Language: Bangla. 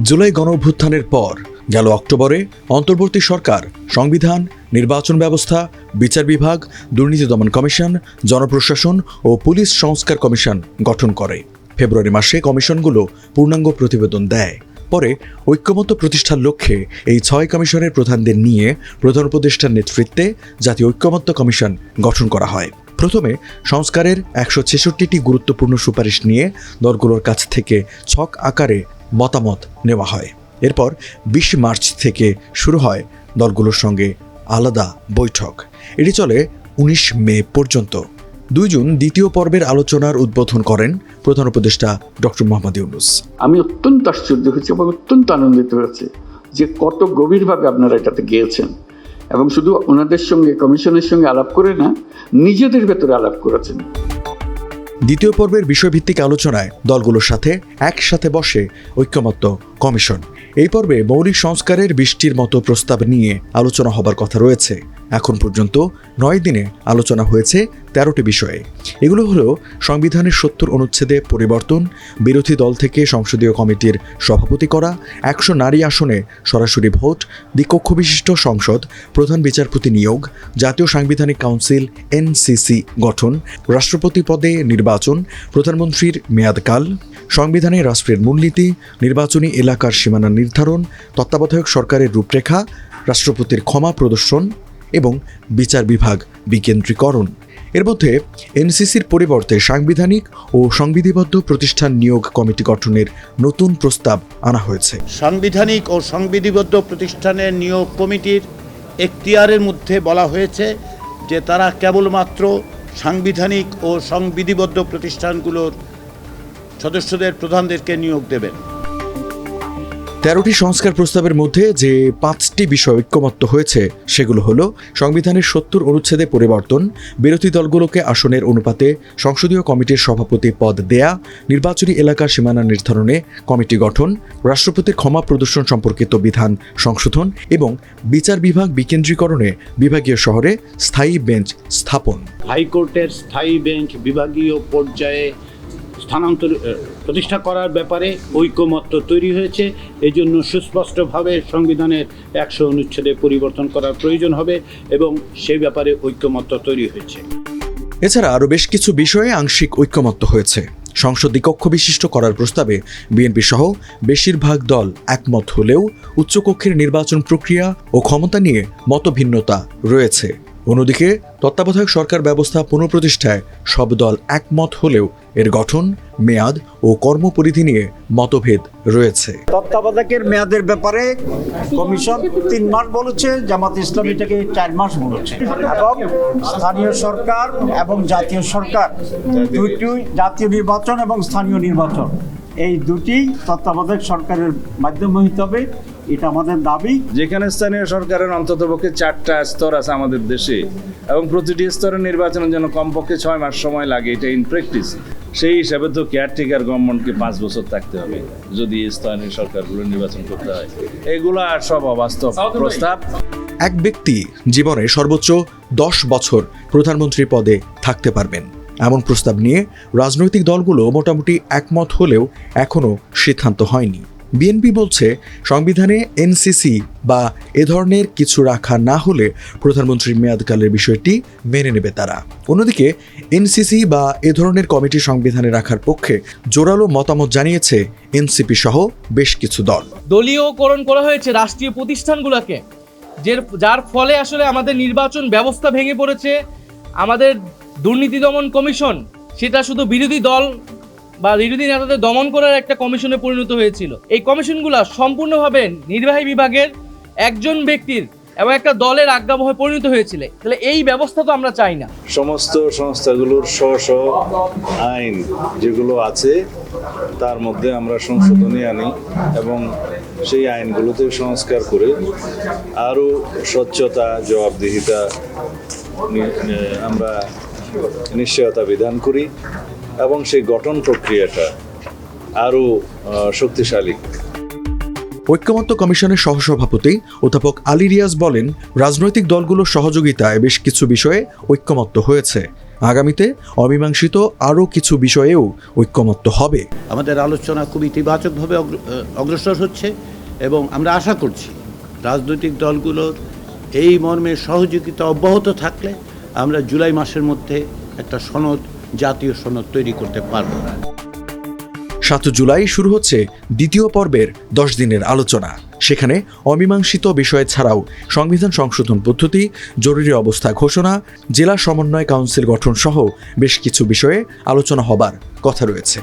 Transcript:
জুলাই গণঅভ্যুত্থানের পর গেল অক্টোবরে অন্তর্বর্তী সরকার সংবিধান, নির্বাচন ব্যবস্থা, বিচার বিভাগ, দুর্নীতি দমন কমিশন, জনপ্রশাসন ও পুলিশ সংস্কার কমিশন গঠন করে। ফেব্রুয়ারি মাসে কমিশনগুলো পূর্ণাঙ্গ প্রতিবেদন দেয়। পরে ঐক্যমত্য প্রতিষ্ঠার লক্ষ্যে এই 6 কমিশনের প্রধানদের নিয়ে প্রধান উপদেষ্টার নেতৃত্বে জাতীয় ঐক্যমত্য কমিশন গঠন করা হয়। প্রথমে সংস্কারের 166টি গুরুত্বপূর্ণ সুপারিশ নিয়ে দলগুলোর কাছ থেকে ছক আকারে মতামত নেওয়া হয়। এরপর 20 মার্চ থেকে শুরু হয় দলগুলোর সঙ্গে আলাদা বৈঠক। এটি চলে 19 মে পর্যন্ত। 2 জুন দ্বিতীয় পর্বের আলোচনার উদ্বোধন করেন প্রধান উপদেষ্টা ডক্টর মোহাম্মদ ইউনূস। আমি অত্যন্ত আশ্চর্য হয়েছি এবং অত্যন্ত আনন্দিত হয়েছি যে কত গভীরভাবে আপনারা এটাতে গিয়েছেন এবং শুধু ওনাদের সঙ্গে কমিশনের সঙ্গে আলাপ করে না, নিজেদের ভেতরে আলাপ করেছেন। দ্বিতীয় পর্বের বিষয়ভিত্তিক আলোচনায় দলগুলোর সাথে একসাথে বসে ঐক্যমত্য কমিশন। এই পর্বে মৌলিক সংস্কারের 20টির মতো প্রস্তাব নিয়ে আলোচনা হবার কথা রয়েছে। এখন পর্যন্ত 9 দিনে আলোচনা হয়েছে 13টি বিষয়ে। এগুলো হলো সংবিধানের 70 অনুচ্ছেদে পরিবর্তন, বিরোধী দল থেকে সংসদীয় কমিটির সভাপতি করা, 100 নারী আসনে সরাসরি ভোট, দ্বিকক্ষ বিশিষ্ট সংসদ, প্রধান বিচারপতি নিয়োগ, জাতীয় সাংবিধানিক কাউন্সিল এনসিসি গঠন, রাষ্ট্রপতি পদে নির্বাচন, প্রধানমন্ত্রীর মেয়াদকাল, সংবিধানে রাষ্ট্রের মূলনীতি, নির্বাচনী এলাকার সীমানা নির্ধারণ, তত্ত্বাবধায়ক সরকারের রূপরেখা, রাষ্ট্রপতির ক্ষমা প্রদর্শন এবং বিচার বিভাগ বিকেন্দ্রীকরণ। এর মধ্যে এনসিসির পরিবর্তে সাংবিধানিক ও সংবিধিবদ্ধ প্রতিষ্ঠান নিয়োগ কমিটি গঠনের নতুন প্রস্তাব আনা হয়েছে। সাংবিধানিক ও সংবিধিবদ্ধ প্রতিষ্ঠানের নিয়োগ কমিটির এখতিয়ারের মধ্যে বলা হয়েছে যে তারা কেবলমাত্র সাংবিধানিক ও সংবিধিবদ্ধ প্রতিষ্ঠানগুলোর সদস্যদের প্রধানদেরকে নিয়োগ দেবেন। 13টি সংস্কার প্রস্তাবের মধ্যে যে 5টি বিষয় ঐক্যমত্য হয়েছে সেগুলো হলো সংবিধানের 70 অনুচ্ছেদে পরিবর্তন, বিরোধী দলগুলোকে আসনের অনুপাতে সংসদীয় কমিটির সভাপতি পদ দেয়া, নির্বাচনী এলাকার সীমানা নির্ধারণে কমিটি গঠন, রাষ্ট্রপতির ক্ষমা প্রদর্শন সম্পর্কিত বিধান সংশোধন এবং বিচার বিভাগ বিকেন্দ্রীকরণে বিভাগীয় শহরে স্থায়ী বেঞ্চ স্থাপন। হাইকোর্টের স্থায়ী বেঞ্চ বিভাগীয় পর্যায়ে স্থানান্তর প্রতিষ্ঠা করার ব্যাপারে ঐক্যমত্য তৈরি হয়েছে। এজন্য সুস্পষ্টভাবে সংবিধানের 100 অনুচ্ছেদে পরিবর্তন করার প্রয়োজন হবে এবং সেই ব্যাপারে ঐক্যমত্য তৈরি হয়েছে। এছাড়া আরও বেশ কিছু বিষয়ে আংশিক ঐক্যমত্য হয়েছে। সংসদ দ্বিকক্ষ বিশিষ্ট করার প্রস্তাবে বিএনপি সহ বেশিরভাগ দল একমত হলেও উচ্চকক্ষের নির্বাচন প্রক্রিয়া ও ক্ষমতা নিয়ে মতভিন্নতা রয়েছে। অন্যদিকে তত্ত্বাবধায়ক সরকার ব্যবস্থা পুনঃপ্রতিষ্ঠায় সব দল একমত হলেও এর গঠন, মেয়াদ ও কর্মপরিধি নিয়ে মতভেদ রয়েছে। তত্ত্বাবধায়কের মেয়াদের ব্যাপারে কমিশন 3 মাস বলেছে, জামাত ইসলামীটাকে 4 মাস বলেছে এবং স্থানীয় সরকার এবং জাতীয় সরকার দুটি, জাতীয় নির্বাচন এবং স্থানীয় নির্বাচন, এই দুটি তত্ত্বাবধায়ক সরকারের মাধ্যমে হতে হবে। এটা আমাদের দাবি। যেখানে স্থানীয় সরকারের অন্ততপক্ষে 4টা স্তর আছে আমাদের দেশে এবং প্রতিটি স্তরের নির্বাচনের জন্য কমপক্ষে 6 মাস সময় লাগে, এটা ইন প্র্যাকটিস। সেই হিসাবে তো কেয়ারটেকার গভর্নমেন্টকে 5 বছর থাকতে হবে যদি স্থানীয় সরকারগুলো নির্বাচন করতে হয়। এগুলো আর সব অবাস্তব প্রস্তাব। এক ব্যক্তি জীবনে সর্বোচ্চ 10 বছর প্রধানমন্ত্রী পদে থাকতে পারবেন, এমন প্রস্তাব নিয়ে রাজনৈতিক দলগুলো মোটামুটি একমত হলেও এখনও সিদ্ধান্ত হয়নি। বিএনপি বলছে সংবিধানে এনসিসি বা এ ধরনের কিছু রাখা না হলে প্রধানমন্ত্রীর মেয়াদকালের বিষয়টি মেনে নেবে তারা। অন্যদিকে এনসিসি বা এ ধরনের কমিটি সংবিধানে রাখার পক্ষে জোরালো মতামত জানিয়েছে এনসিপি সহ বেশ কিছু দল। দলীয়করণ করা হয়েছে রাষ্ট্রীয় প্রতিষ্ঠানগুলোকে, যার ফলে আসলে আমাদের নির্বাচন ব্যবস্থা ভেঙে পড়েছে। আমাদের দুর্নীতি দমন কমিশন সেটা শুধু বিরোধী দল বা বিরোধী নেতাদের দমন করার একটা কমিশনে পরিণত হয়েছিল। এই কমিশনগুলো সম্পূর্ণভাবে নির্বাহী বিভাগের একজন ব্যক্তির এবং একটা দলের আজ্ঞাবহে পরিণত হয়েছিল। তাহলে এই ব্যবস্থা তো আমরা চাই না। সমস্ত সংস্থাগুলোর স্ব আইন যেগুলো আছে তার মধ্যে আমরা সংশোধনী আনি এবং সেই আইনগুলোতে সংস্কার করে আরও স্বচ্ছতা, জবাবদিহিতা আমরা নিশ্চয়তা বিধান করি এবং সেই গঠন প্রক্রিয়াটা আরও শক্তিশালী। ঐক্যমত্য কমিশনের সহসভাপতি অধ্যাপক আলী রিয়াজ বলেন, রাজনৈতিক দলগুলোর সহযোগিতায় বেশ কিছু বিষয়ে ঐক্যমত্য হয়েছে। আগামীতে অমীমাংসিত আরও কিছু বিষয়েও ঐক্যমত্য হবে। আমাদের আলোচনা খুব ইতিবাচকভাবে অগ্রসর হচ্ছে এবং আমরা আশা করছি রাজনৈতিক দলগুলোর এই মর্মে সহযোগিতা অব্যাহত থাকলে আমরা জুলাই মাসের মধ্যে একটা সনদ, জাতীয় সনদ তৈরি করতে পারব। 7 জুলাই শুরু হচ্ছে দ্বিতীয় পর্বের 10 দিনের আলোচনা। সেখানে অমীমাংসিত বিষয় ছাড়াও সংবিধান সংশোধন পদ্ধতি, জরুরি অবস্থা ঘোষণা, জেলা সমন্বয় কাউন্সিল গঠন সহ বেশ কিছু বিষয়ে আলোচনা হবার কথা রয়েছে।